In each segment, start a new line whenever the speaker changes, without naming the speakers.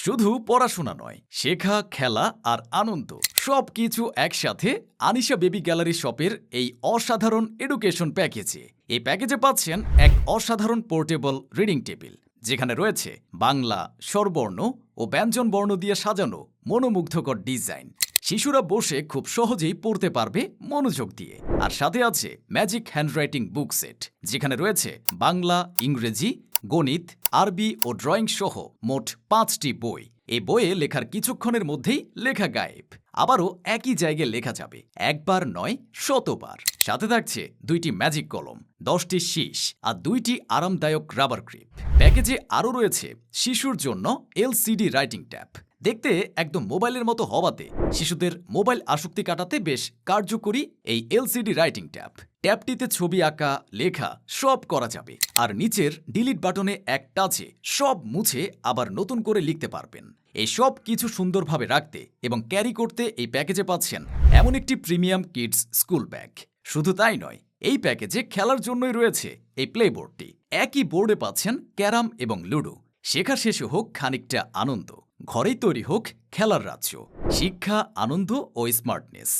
শুধু পড়াশোনা নয়, শেখা, খেলা আর আনন্দ সবকিছু একসাথে আনিশা বেবি গ্যালারি শপের এই অসাধারণ এডুকেশন প্যাকেজে। এই প্যাকেজে পাচ্ছেন এক অসাধারণ পোর্টেবল রিডিং টেবিল, যেখানে রয়েছে বাংলা স্বরবর্ণ ও ব্যঞ্জন বর্ণ দিয়ে সাজানো মনোমুগ্ধকর ডিজাইন। শিশুরা বসে খুব সহজেই পড়তে পারবে মনোযোগ দিয়ে। আর সাথে আছে ম্যাজিক হ্যান্ডরাইটিং বুক সেট, যেখানে রয়েছে বাংলা, ইংরেজি, গণিত, আরবি ও ড্রয়িং সহ মোট 5টি বই। এই বইয়ে লেখার কিছুক্ষণের মধ্যেই লেখা গায়েব। আবারও একই জায়গায় লেখা যাবে, একবার নয় শতবার। সাথে থাকছে 2টি ম্যাজিক কলম, 10টি শীষ আর 2টি আরামদায়ক রাবার গ্রিপ। প্যাকেজে আরও রয়েছে শিশুর জন্য এলসিডি রাইটিং ট্যাব, দেখতে একদম মোবাইলের মতো হওয়াতে শিশুদের মোবাইল আসক্তি কাটাতে বেশ কার্যকরী এই এলসিডি রাইটিং ট্যাব। ট্যাবটিতে ছবি আঁকা, লেখা সব করা যাবে। আর নিচের ডিলিট বাটনে এক টাচে সব মুছে আবার নতুন করে লিখতে পারবেন। এই সব কিছু সুন্দরভাবে রাখতে এবং ক্যারি করতে এই প্যাকেজে পাচ্ছেন এমন একটি প্রিমিয়াম কিডস স্কুল ব্যাগ। শুধু তাই নয়, এই প্যাকেজে খেলার জন্যই রয়েছে এই প্লেবোর্ডটি। একই বোর্ডে পাচ্ছেন ক্যারাম এবং লুডো। শেখা শেষে হোক খানিকটা আনন্দ, ঘরেই তৈরি হোক খেলার রাজ্য। শিক্ষা, আনন্দ ও স্মার্টনেস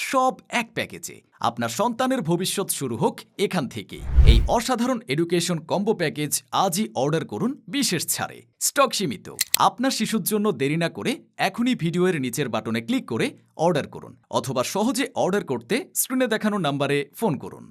সব এক প্যাকেজে। আপনার সন্তানের ভবিষ্যৎ শুরু হোক এখান থেকেই। এই অসাধারণ এডুকেশন কম্বো প্যাকেজ আজই অর্ডার করুন বিশেষ ছাড়ে। স্টক সীমিত। আপনার শিশুর জন্য দেরি না করে এখনই ভিডিওর নিচের বাটনে ক্লিক করে অর্ডার করুন, অথবা সহজে অর্ডার করতে স্ক্রিনে দেখানো নম্বরে ফোন করুন।